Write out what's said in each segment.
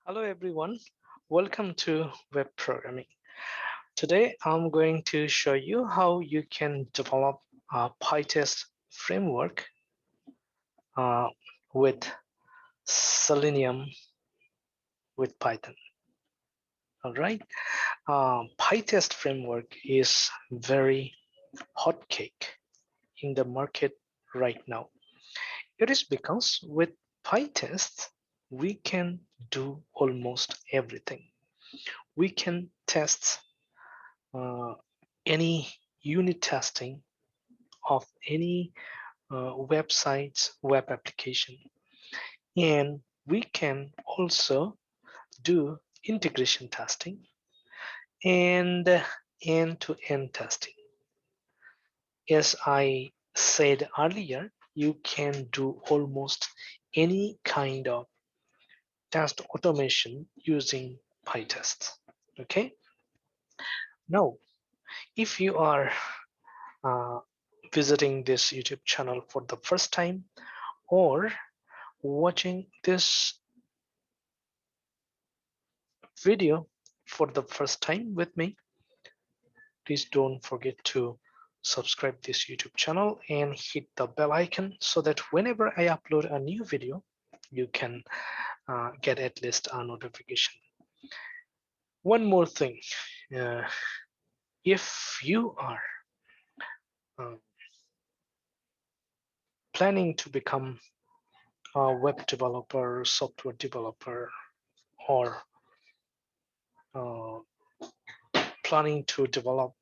Hello everyone, welcome to web programming. Today I'm going to show you how you can develop a Pytest framework uh, with Selenium with Python. All right, Pytest framework is very hot cake in the market right now. It is because with Pytest we can do almost everything. We can test uh, any unit testing of any website's web application, and we can also do integration testing and end-to-end testing. As I said earlier, you can do almost any kind of test automation using Pytest. Okay, now if you are uh, visiting this YouTube channel for the first time or watching this video for the first time with me, please don't forget to subscribe this YouTube channel and hit the bell icon so that whenever I upload a new video, you can get at least a notification. One more thing, uh, if you are uh, planning to become a web developer, software developer, or uh, planning to develop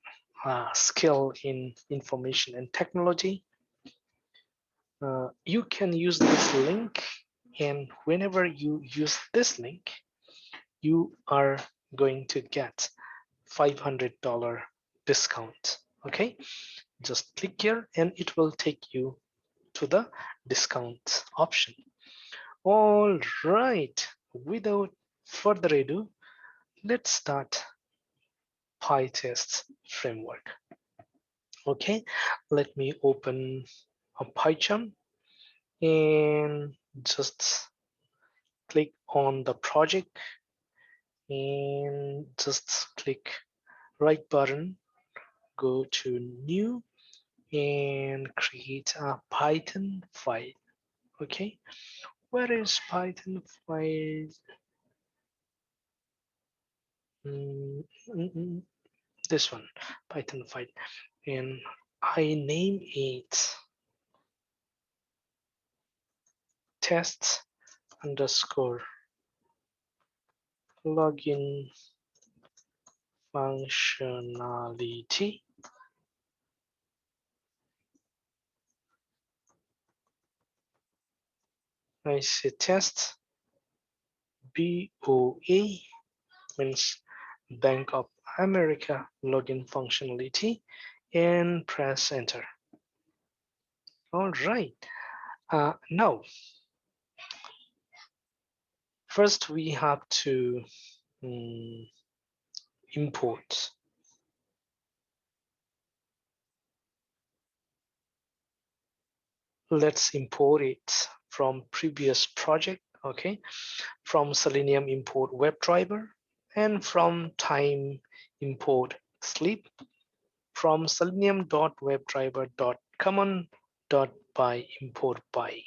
a skill in information and technology, you can use this link, and whenever you use this link, you are going to get $500 discount. Okay, just click here and it will take you to the discount option. All right, without further ado, let's start Pytest framework. Okay, let me open a PyCharm and just click on the project and just click right button, go to new and create a Python file. Okay, where is Python file? Mm, mm, mm, this one, Python file, and I name it test underscore login functionality. I say test BOA means Bank of America login functionality and press enter. All right. Now, first we have to um, import. Let's import it from previous project. Okay, from Selenium import WebDriver, and from time import sleep, from selenium.webdriver.common.by import by.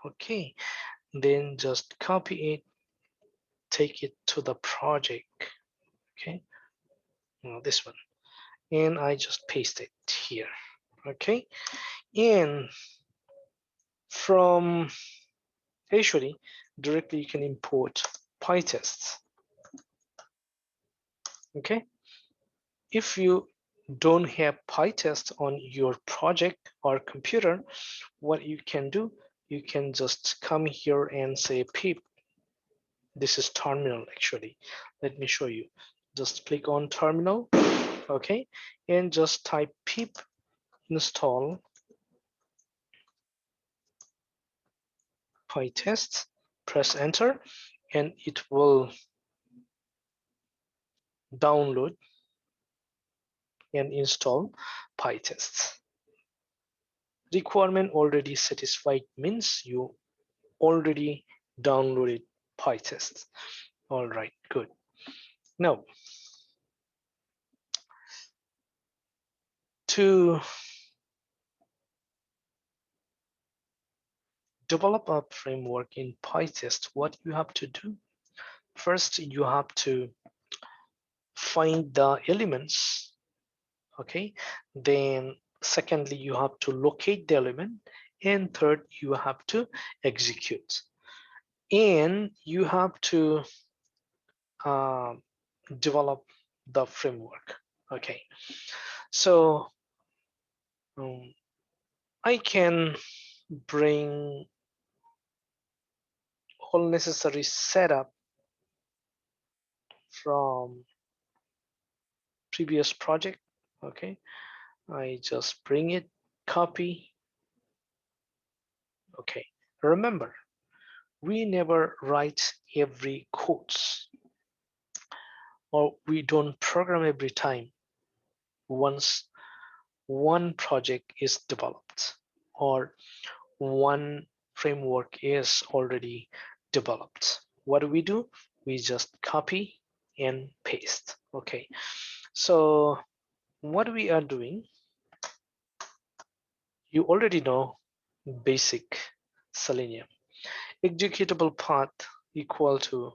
Okay, then just copy it, take it to the project. Okay, this one, and I just paste it here. Okay, and from actually directly you can import Pytest. Okay, if you don't have Pytest on your project or computer, what you can do, you can just come here and say pip. This is terminal actually. Let me show you. Just click on terminal, okay, and just type pip install Pytest, press enter, and it will download and install Pytest. Requirement already satisfied means you already downloaded Pytest. All right, good. Now, to develop a framework in Pytest, what you have to do, first you have to find the elements, okay? Then secondly, you have to locate the element, and third, you have to execute. And you have to uh, develop the framework, okay? So I can bring all necessary setup from previous project, okay? I just bring it, copy, okay. Remember, we never write every codes, or we don't program every time once one project is developed or one framework is already developed. What do? We just copy and paste, okay? So what we are doing, you already know basic Selenium. Executable path equal to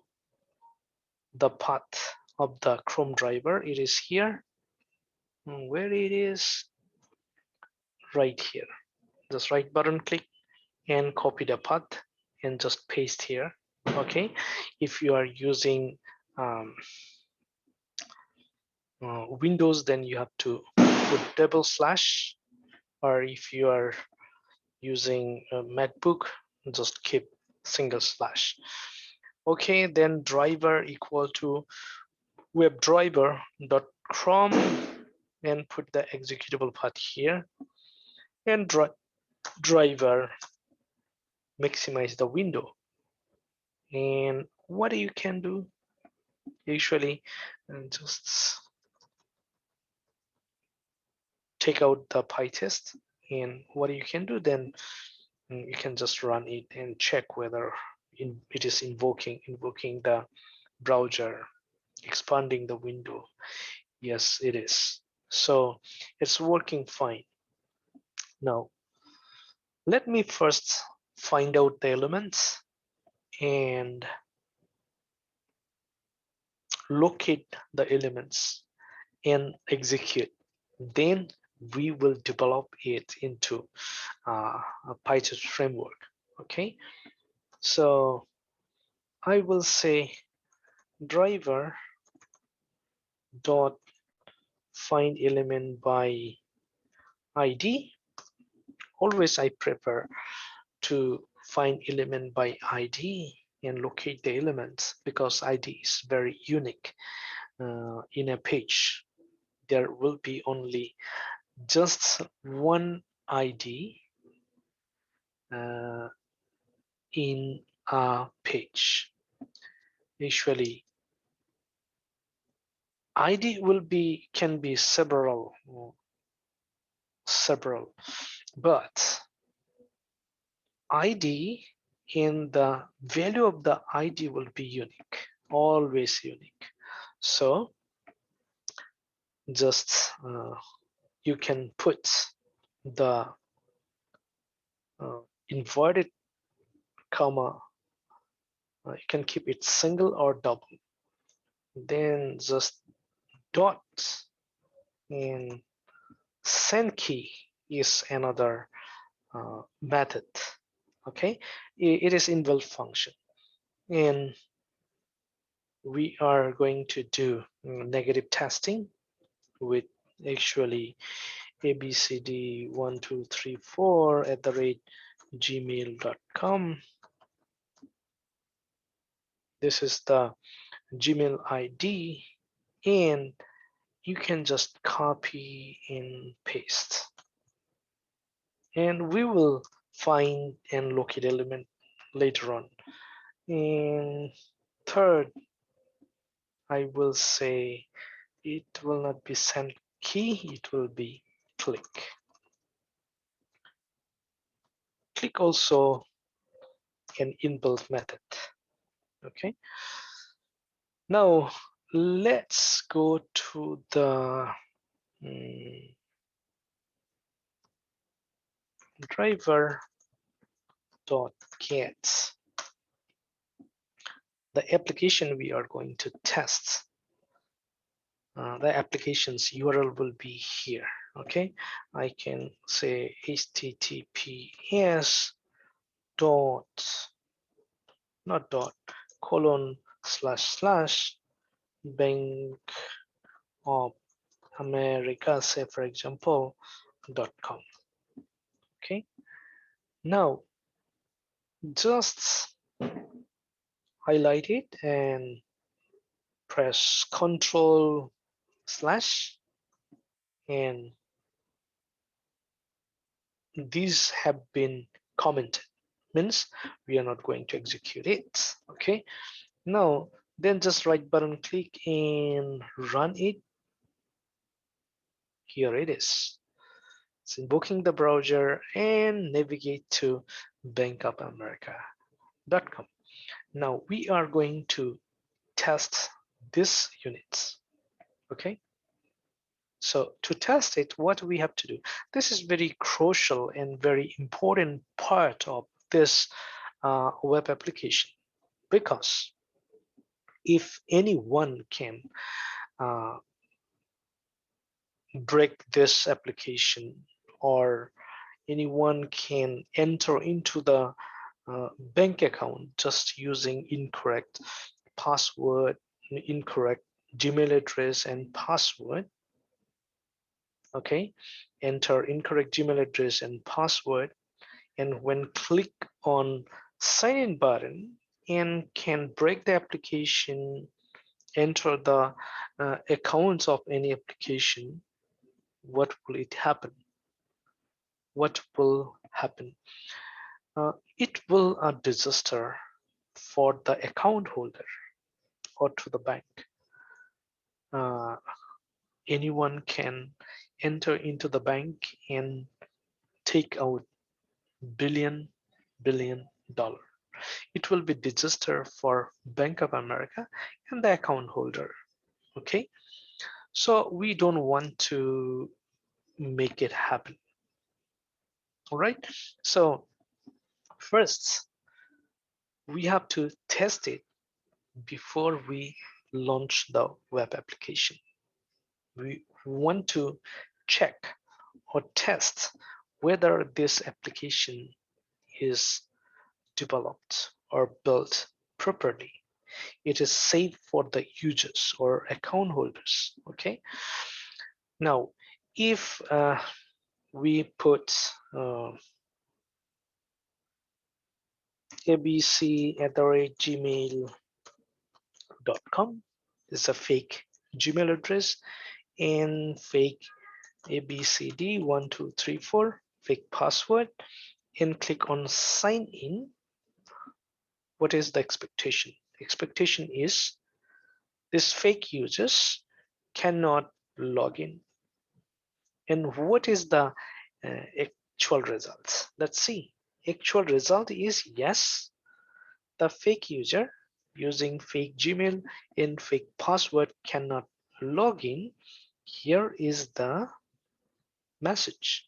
the path of the Chrome driver. It is here. Where it is? Right here. Just right button click and copy the path and just paste here, okay? If you are using Windows, then you have to put double slash, or if you are using a MacBook, just keep single slash. Okay, then driver equal to webdriver.chrome and put the executable path here, and driver maximize the window. And what you can do usually, just take out the Pytest, and what you can do then, you can just run it and check whether it is invoking the browser, expanding the window. Yes, it is. So it's working fine. Now let me first find out the elements and locate the elements and execute. Then we will develop it into a Python framework, okay? So I will say driver dot find element by ID. Always I prefer to find element by ID and locate the elements, because ID is very unique. In a page, there will be only just one ID uh, in a page. Usually ID can be several, but ID in the value of the ID will be unique, always unique. So just you can put the inverted comma, you can keep it single or double, then just dot, and send key is another method, okay? It is inbuilt function, and we are going to do negative testing with actually abcd1234@gmail.com. This is the Gmail ID, and you can just copy and paste, and we will find and locate element later on. And third, I will say it will not be send key, it will be click. Click also an inbuilt method, okay? Now let's go to the driver.get, the application we are going to test. The application's URL will be here. Okay, I can say https dot, not dot, colon slash slash bank of America, say for example, .com. Okay, now just highlight it and press Control slash, and these have been commented, means we are not going to execute it. Okay, now then just right button click and run it. Here it is. It's invoking the browser and navigate to bankofamerica.com. Now we are going to test this unit. Okay, so to test it, what we have to do, this is very crucial and very important part of this web application, because if anyone can uh, break this application, or anyone can enter into the bank account just using incorrect password, incorrect Gmail address and password. Okay, enter incorrect Gmail address and password, and when click on sign in button and can break the application, enter the accounts of any application, what will it happen? What will happen? It will a disaster for the account holder or to the bank. Uh, Anyone can enter into the bank and take out billion dollar. It will be disaster for Bank of America and the account holder. Okay, so we don't want to make it happen. All right, so first we have to test it before we launch the web application. We want to check or test whether this application is developed or built properly. It is safe for the users or account holders. Okay, now if we put abc@gmail.com, is a fake Gmail address, and fake abcd1234 fake password, and click on sign in. What is the expectation? Expectation is this fake users cannot log in. And what is the actual results? Let's see. Actual result is yes, the fake user using fake Gmail and fake password cannot log in. Here is the message.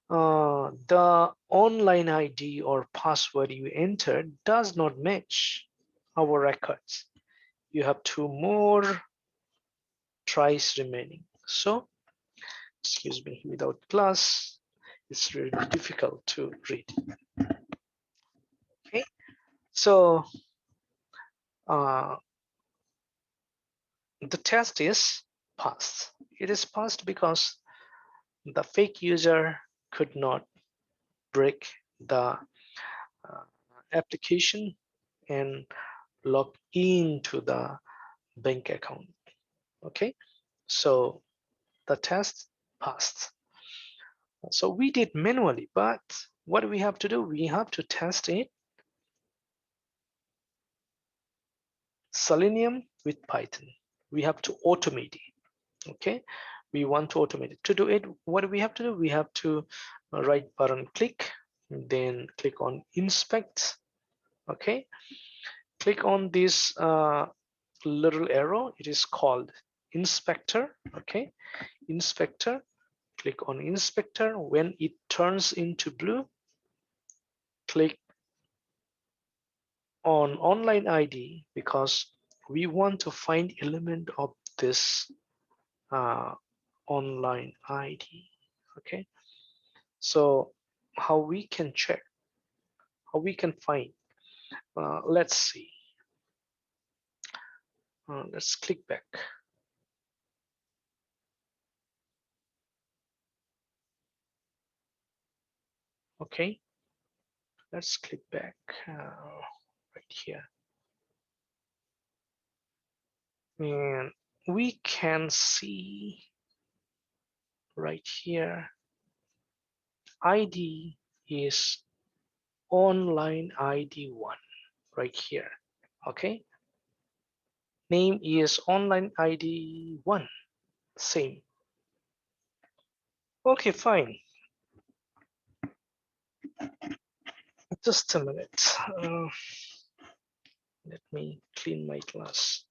The online ID or password you entered does not match our records. You have 2 more tries remaining. So, excuse me, without glass, it's really difficult to read. Okay, so the test is passed. It is passed because the fake user could not break the application and log into the bank account. Okay, so the test passed. So we did manually, but what do we have to do? We have to test it Selenium with Python. We have to automate it. Okay, we want to automate it. To do it, what do we have to do? We have to right button click, then click on inspect. Okay, click on this little arrow, it is called inspector. Okay, inspector, click on inspector. When it turns into blue, click on online ID, because we want to find element of this uh, online ID. Okay, so how we can check, how we can find, let's see, let's click back. Okay, let's click back right here, and we can see right here ID is online ID 1 right here. Okay, name is online ID 1, same. Okay, fine. Just a minute. Let me clean my class.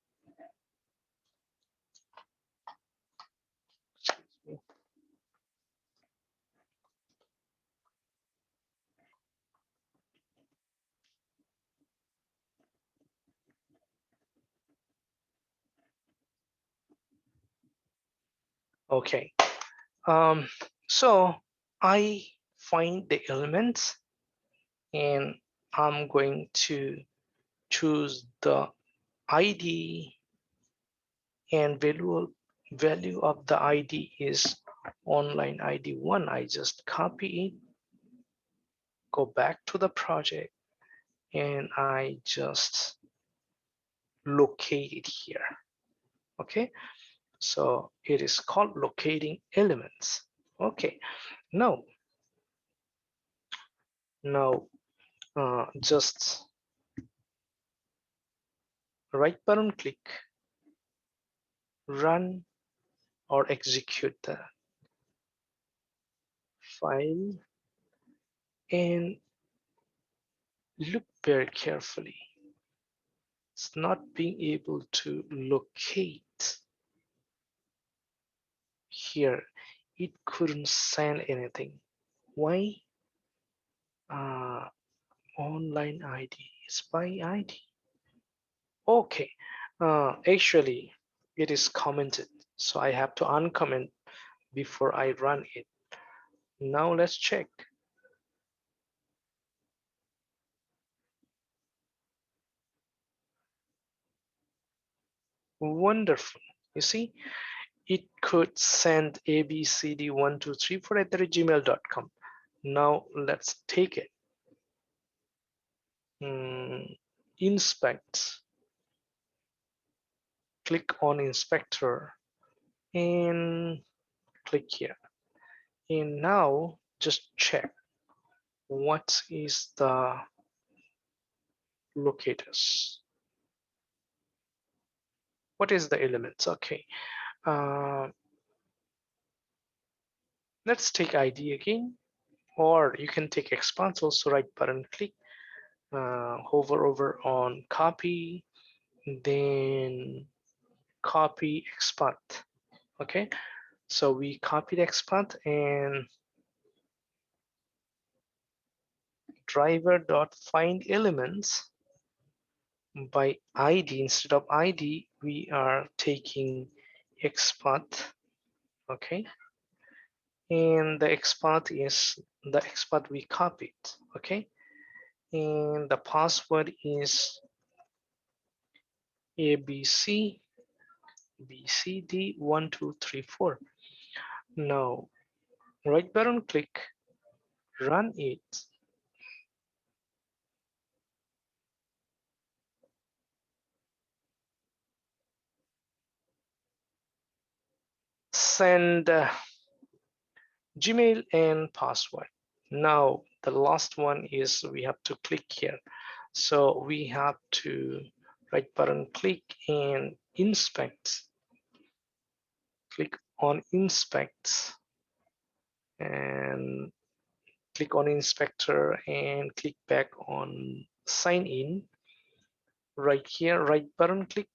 Okay. Um, so I find the elements, and I'm going to choose the ID, and value of the ID is online ID 1. I just copy it, go back to the project, and I just locate it here. Okay, so it is called locating elements. Okay, now just right button click, run or execute the file, and look very carefully. It's not being able to locate here. It couldn't send anything. Why? uh, Online ID is by ID. Okay, actually it is commented, so I have to uncomment before I run it. Now let's check. Wonderful. You see, it could send abcd1234 at the gmail.com. Now let's take it. Inspect. Click on inspector and click here. And now just check what is the locators. What is the elements? Okay. Uh, let's take ID again, or you can take expand. Also right button click, hover over on copy, then copy expand. Okay, so we copied expand, and driver dot find elements by ID. Instead of ID, we are taking expand. Okay, and the expand is the expand we copied. Okay, and the password is ABC BCD1234. Now right button click, run it, send Gmail and password. Now the last one is we have to click here. So we have to right button click and inspect. Click on inspect and click on inspector and click back on sign in. Right here, right button click,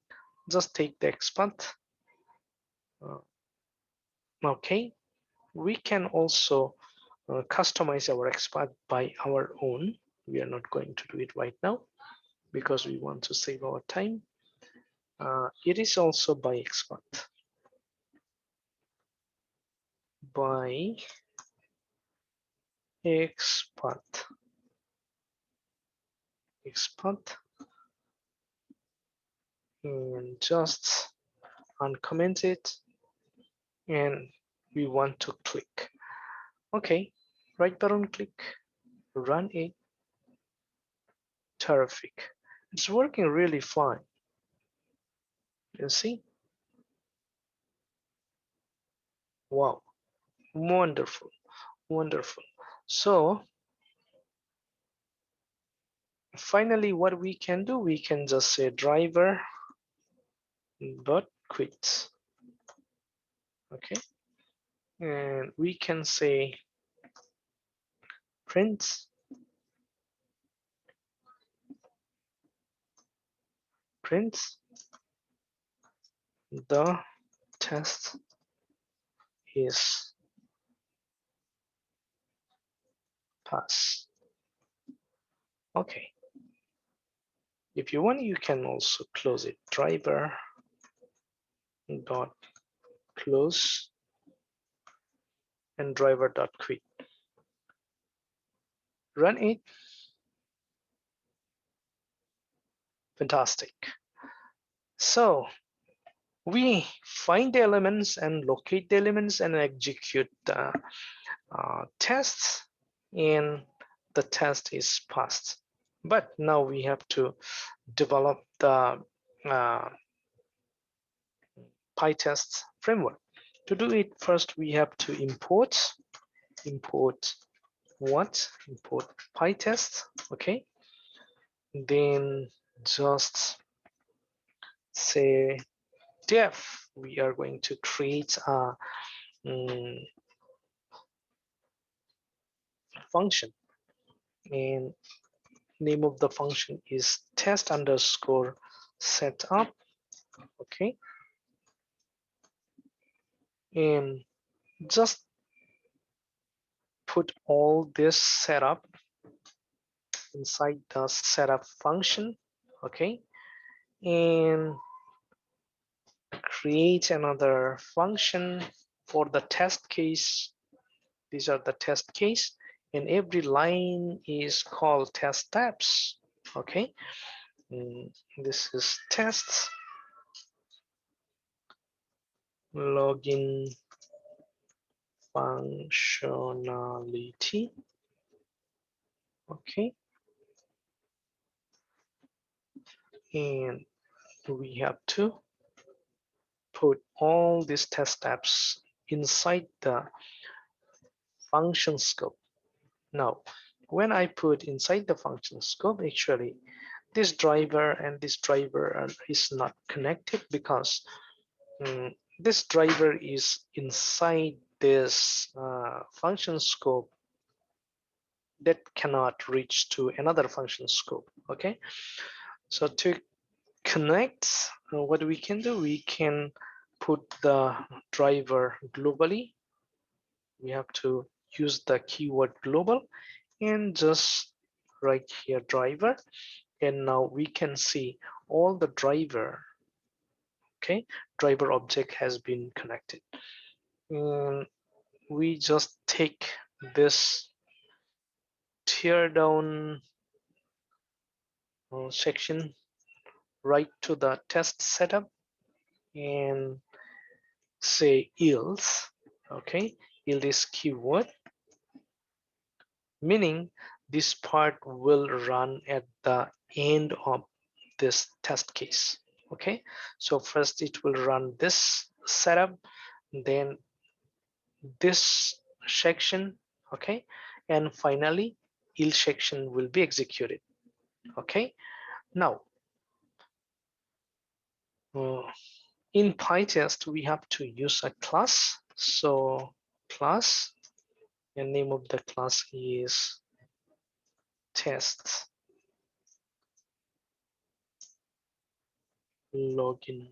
just take the XPath. Okay, we can also customize our XPath by our own. We are not going to do it right now because we want to save our time. It is also by XPath. By XPath. XPath, and just uncomment it, and we want to click. Okay, right button click, run it. Terrific. It's working really fine. You see? Wow, wonderful, wonderful. So finally, what we can do, we can just say driver dot quit. Okay, and we can say print the test is pass. Okay, if you want, you can also close it. Driver dot close and driver dot quit. Run it. Fantastic. So we find the elements and locate the elements and execute the tests, and the test is passed. But now we have to develop the uh, Pytest framework. To do it, first we have to import what? Import Pytest. Okay. Then just say def. We are going to create a function, and name of the function is test underscore setup. Okay, and just put all this setup inside the setup function. Okay, and create another function for the test case. These are the test case, and every line is called test tabs. Okay, this is tests login functionality. Okay, and we have to put all these test tabs inside the function scope. Now, when I put inside the function scope, actually this driver and this driver is not connected because this driver is inside this function scope that cannot reach to another function scope. Okay, so to connect, what we can do, we can put the driver globally. We have to use the keyword global and just write here driver, and now we can see all the driver. Okay, driver object has been connected, and we just take this tear down section right to the test setup and say else. Okay, else is keyword, meaning this part will run at the end of this test case. Okay, so first it will run this setup, then this section. Okay, and finally else section will be executed. Okay, now in Pytest we have to use a class. So class, and name of the class is test. login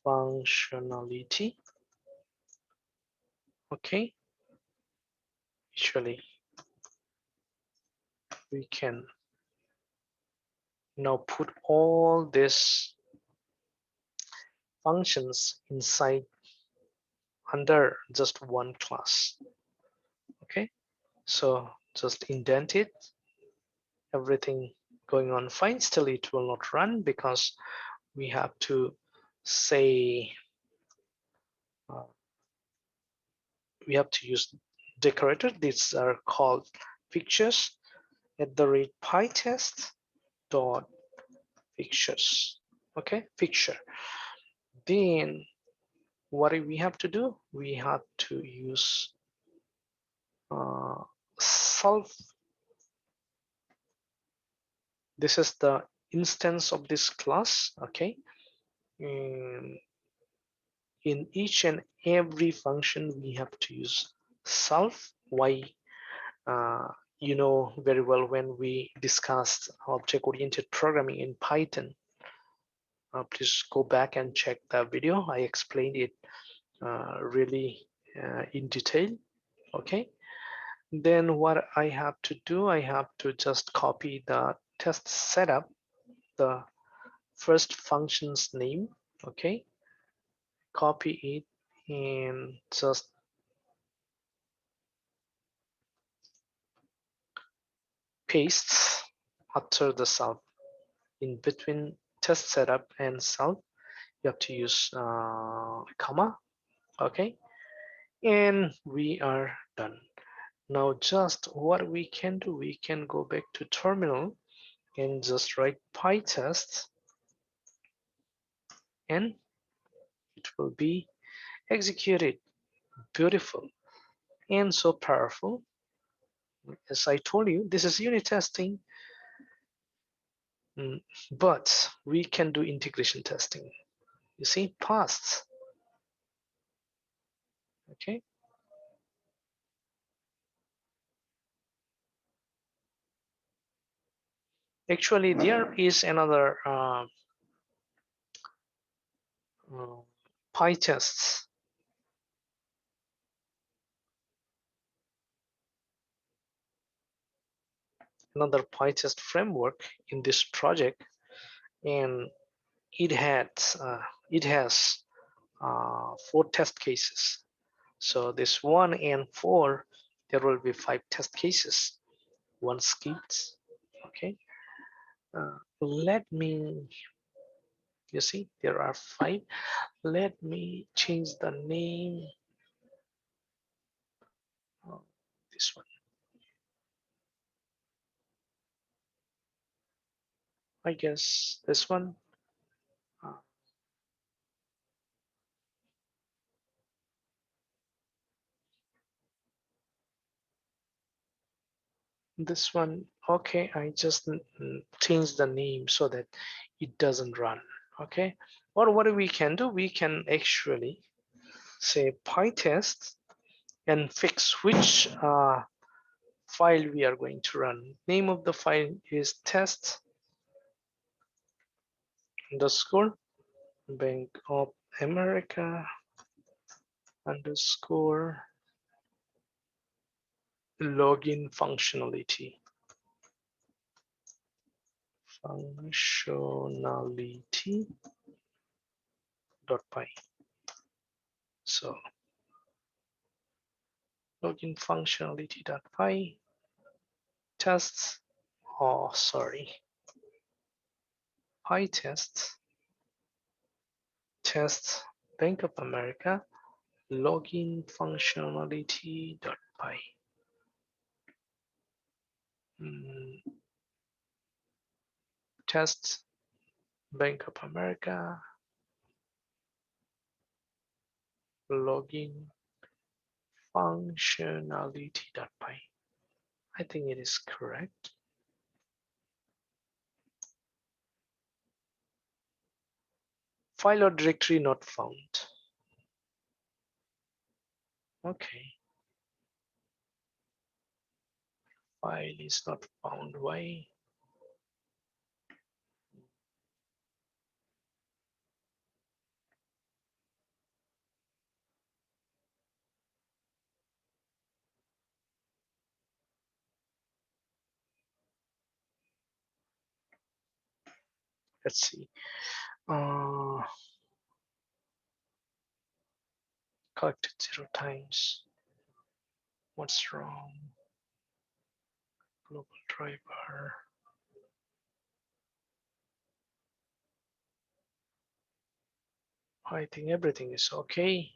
functionality. Okay, actually we can now put all these functions inside under just one class. Okay, so just indent it, everything going on fine. Still it will not run because we have to say uh, we have to use decorator. These are called pictures at the rate pytest dot pictures. Okay, picture. Then what do we have to do? We have to use uh, self. This is the instance of this class. Okay, and in each and every function we have to use self. Why? uh, you know very well when we discussed object-oriented programming in Python. Please go back and check the video. I explained it really in detail. Okay, then what I have to do, I have to just copy the test setup, the first function's name. Okay, copy it and just paste after the self. In between test setup and self you have to use comma. Okay, and we are done. Now just what we can do, we can go back to terminal and just write pytest and it will be executed. Beautiful and so powerful. As I told you, this is unit testing, but we can do integration testing. You see, passed. Okay, actually there is another uh, Pytest, another Pytest framework in this project, and it had it has 4 test cases. So this 1 and 4, there will be 5 test cases. One skipped. Okay. Let me. You see, there are 5. Let me change the name. Oh, this one. I guess this one. Uh, this one. Okay, I just changed the name so that it doesn't run. Okay. Or what we can do, we can actually say pytest and fix which file we are going to run. Name of the file is test underscore Bank of America underscore login functionality .py. So login functionality.py tests. Oh, sorry. Pytest test Bank of America login functionality.py. Test Bank of America login functionality.py. I think it is correct. File or directory not found. Okay. File is not found. Why? Let's see. Uh, Collected 0 times. What's wrong? Global driver. I think everything is okay.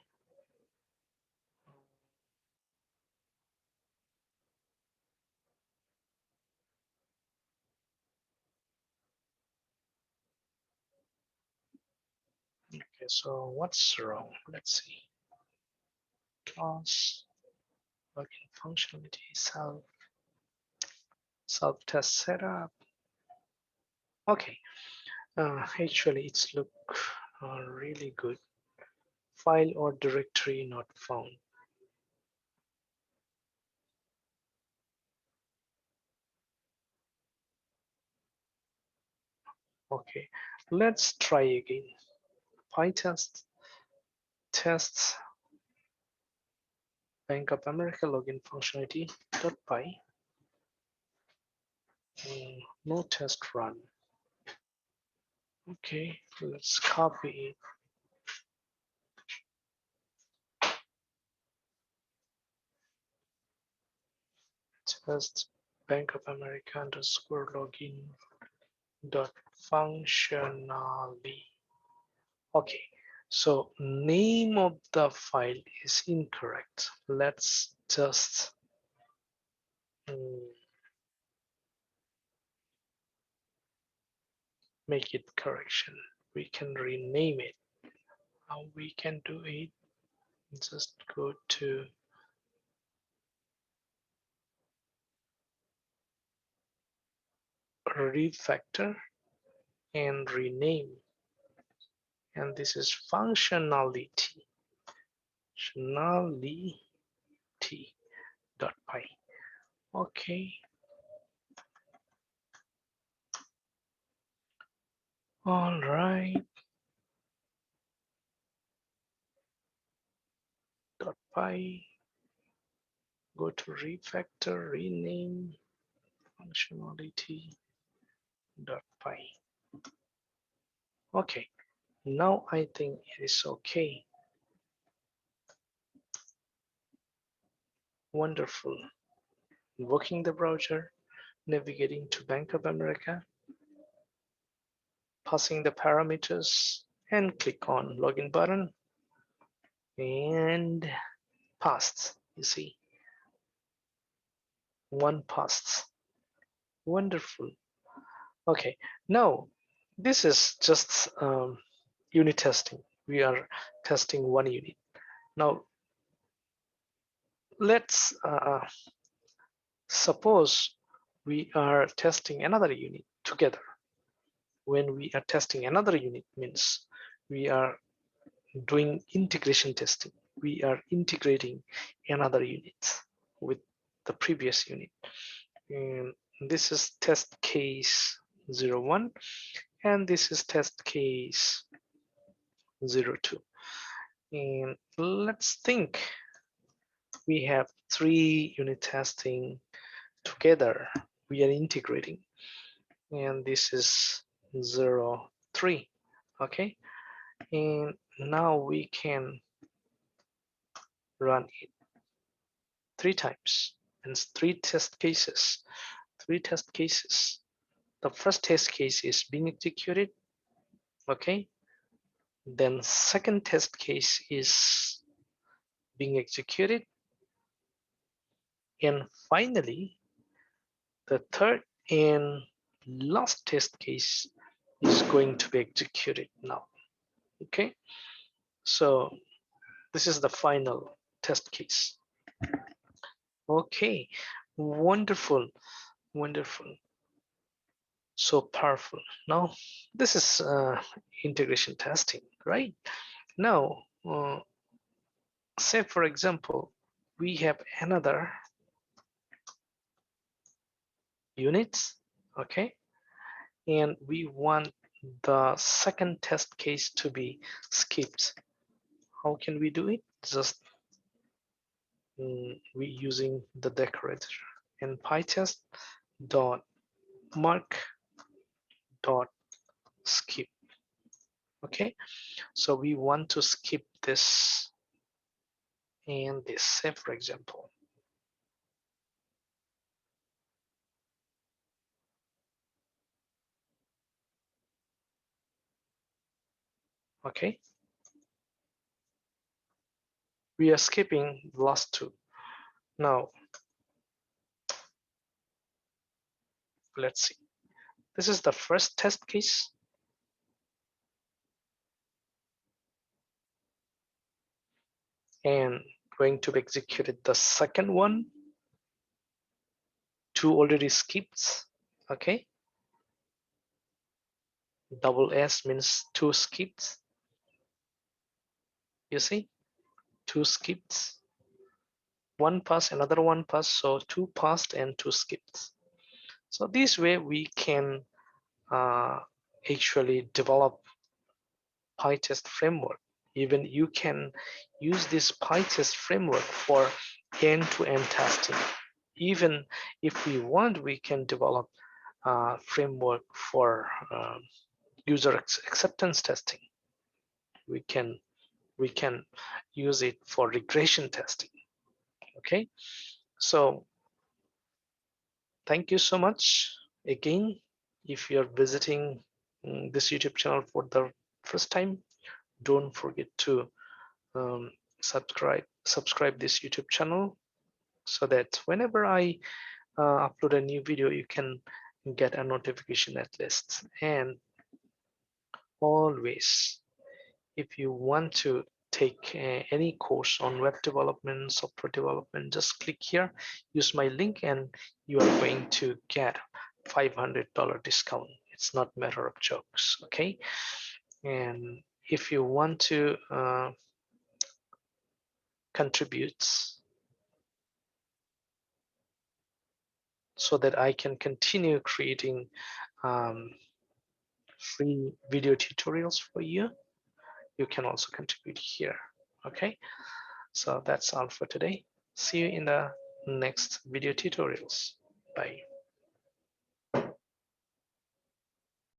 Okay, so what's wrong? Let's see. Class, login functionality, self-test setup. Okay, actually it's look really good. File or directory not found. Okay, let's try again. Pytest tests Bank of America login functionality .py. No test run. Okay, let's copy it. Test Bank of America underscore login dot functionally. Okay, so name of the file is incorrect. Let's just make it correction. We can rename it. How we can do it? Just go to refactor and rename. And this is functionality. Functionality.py. Okay. All right. .py. Go to refactor, rename functionality.py. Okay. Now I think it is okay. Wonderful. Invoking the browser, navigating to Bank of America, passing the parameters, and click on login button and passed. You see, one passed. Wonderful. Okay, now this is just unit testing. We are testing one unit. Now let's suppose we are testing another unit together. When we are testing another unit means we are doing integration testing. We are integrating another unit with the previous unit. And this is test case 01 and this is test case 02. And let's think we have 3 unit testing together. We are integrating and this is 03. Okay, and now we can run it 3 times and 3 test cases. 3 test cases. The first test case is being executed. Okay, then second test case is being executed, and finally the third and last test case is going to be executed now. Okay, so this is the final test case. Okay, wonderful, wonderful, so powerful. Now this is integration testing, right? Now say for example we have another units. Okay, and we want the second test case to be skipped. How can we do it? Just we using the decorator in Pytest dot mark dot skip. Okay, so we want to skip this and this, say for example. Okay, we are skipping the last two. Now let's see, this is the first test case, and going to be executed the second one. Two already skipped. Okay, double S means two skipped. You see, two skipped, one pass, another one pass, so two passed and two skipped. So this way we can actually develop Pytest framework. Even you can use this Pytest framework for end-to-end testing. Even if we want, we can develop a framework for user acceptance testing. We can use it for regression testing. Okay, so thank you so much again. If you're visiting this YouTube channel for the first time, don't forget to um, subscribe this YouTube channel, so that whenever I upload a new video, you can get a notification at least. And always, if you want to take any course on web development, software development, just click here, use my link, and you are going to get $500 discount. It's not matter of jokes. Okay, and if you want to contribute so that I can continue creating um, free video tutorials for you, you can also contribute here. Okay, so that's all for today. See you in the next video tutorials. Bye.